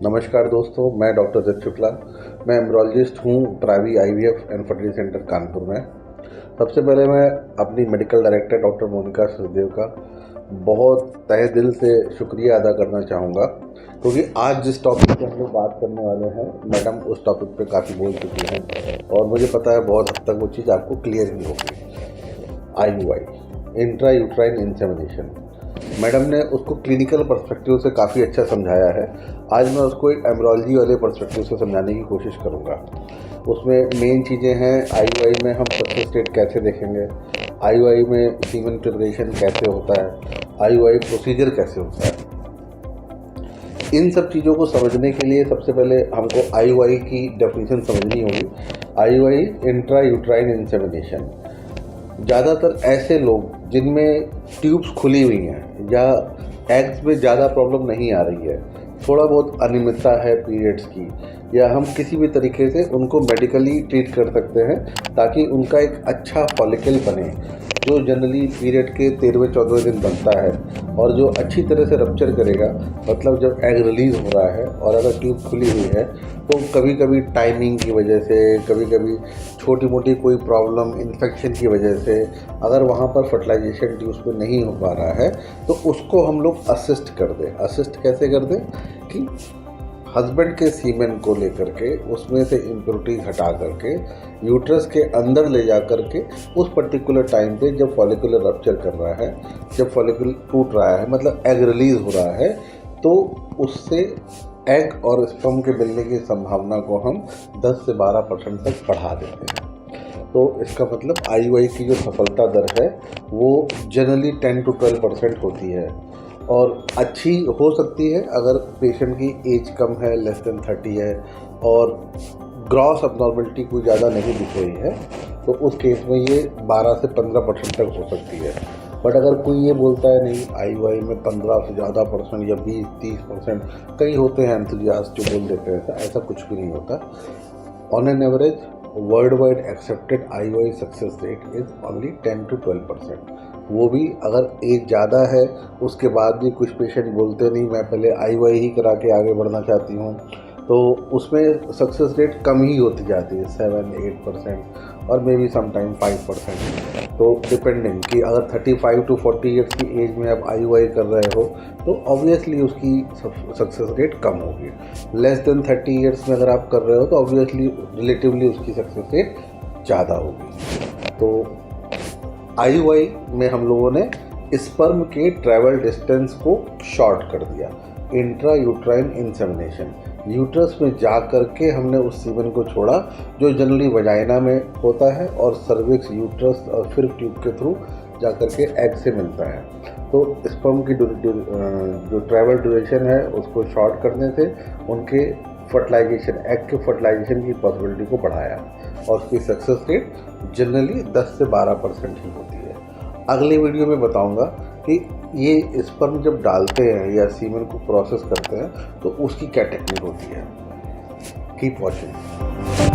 नमस्कार दोस्तों, मैं डॉक्टर जज शुक्ला। मैं एम्ब्रोलॉजिस्ट हूँ Pravi IVF and fertility centre Kanpur में। सबसे पहले मैं अपनी medical director doctor Monika Sachdev का बहुत तहे दिल से शुक्रिया अदा करना चाहूँगा, क्योंकि आज जिस टॉपिक पे हम लोग बात करने वाले हैं, मैडम उस टॉपिक पे काफ़ी बोल चुकी हैं और मुझे पता है बहुत हद तक वो चीज़ आपको क्लियर भी होगी। IUI, intra uterine insemination, madam ने उसको क्लिनिकल पर्सपेक्टिव से काफ़ी अच्छा समझाया है। आज मैं उसको एक एम्ब्रोलॉजी वाले पर्सपेक्टिव से समझाने की कोशिश करूँगा। उसमें मेन चीज़ें हैं, IUI में हम सक्सेस रेट कैसे देखेंगे, IUI में सीमेन प्रिपरेशन कैसे होता है, IUI प्रोसीजर कैसे होता है। इन सब चीज़ों को समझने के लिए सबसे पहले हमको IUI की डेफिनेशन समझनी होगी। IUI इंट्रा यूट्राइन इंसेमिनेशन, ज़्यादातर ऐसे लोग जिनमें ट्यूब्स खुली हुई हैं या एग्स में ज़्यादा प्रॉब्लम नहीं आ रही है, थोड़ा बहुत अनियमितता है पीरियड्स की, या हम किसी भी तरीके से उनको मेडिकली ट्रीट कर सकते हैं ताकि उनका एक अच्छा फॉलिकल बने, जो जनरली पीरियड के 13वें 14वें दिन बनता है और जो अच्छी तरह से रप्चर करेगा। मतलब जब एग रिलीज़ हो रहा है और अगर ट्यूब खुली हुई है तो कभी कभी टाइमिंग की वजह से, कभी कभी छोटी मोटी कोई प्रॉब्लम इन्फेक्शन की वजह से अगर वहाँ पर फर्टिलाइजेशन ट्यूब्स पे नहीं हो पा रहा है तो उसको हम लोग असिस्ट कर दें। असिस्ट कैसे कर दें कि हस्बैंड के सीमेन को लेकर के उसमें से इम्प्योरिटीज हटा करके यूट्रस के अंदर ले जा करके उस पर्टिकुलर टाइम पे जब फॉलिकुलर रप्चर कर रहा है, जब फॉलिकुलर टूट रहा है, मतलब एग रिलीज़ हो रहा है, तो उससे एग और स्पर्म के मिलने की संभावना को हम 10 से 12% तक बढ़ा देते हैं। तो इसका मतलब IUI की जो सफलता दर है वो जनरली 10 to 12% होती है और अच्छी हो सकती है अगर पेशेंट की एज कम है, लेस देन 30 है और ग्रॉस अबनॉर्मलिटी कोई ज़्यादा नहीं दिख रही है, तो उस केस में ये 12 से 15% तक हो सकती है। बट अगर कोई ये बोलता है नहीं, IUI में 15 से ज़्यादा परसेंट या 20-30%, कई होते हैं एंथुजियास्ट जो बोल देते हैं, ऐसा कुछ भी नहीं होता। On an average world wide accepted IUI success rate is only 10 to 12%। वो भी अगर एज ज़्यादा है, उसके बाद भी कुछ पेशेंट बोलते नहीं मैं पहले IUI ही करा के आगे बढ़ना चाहती हूँ, तो उसमें सक्सेस रेट कम ही होती जाती है, 7-8% और मे बी समटाइम 5%। तो डिपेंडिंग कि अगर 35 to 40 ईयर्स की एज में आप IUI कर रहे हो तो ऑब्वियसली उसकी सक्सेस रेट कम होगी। लेस देन 30 ईयर्स में अगर आप कर रहे हो तो ऑब्वियसली रिलेटिवली उसकी सक्सेस रेट ज़्यादा होगी। तो IUI में हम लोगों ने स्पर्म के ट्रैवल डिस्टेंस को शॉर्ट कर दिया। इंट्रा यूट्राइन इंसेमिनेशन, यूट्रस में जा करके हमने उस सीमेन को छोड़ा जो जनरली वजाइना में होता है और सर्विक्स, यूट्रस और फिर ट्यूब के थ्रू जा करके एग से मिलता है। तो स्पर्म की जो ट्रैवल ड्यूरेशन है उसको शॉर्ट करने से उनके फर्टिलाइजेशन, एग के फर्टिलाइजेशन की पॉसिबिलिटी को बढ़ाया और उसकी सक्सेस रेट जनरली 10 से 12% ही होती है। अगले वीडियो में बताऊंगा कि ये स्पर्म जब डालते हैं या सीमेन को प्रोसेस करते हैं तो उसकी क्या टेक्निक होती है। Keep watching.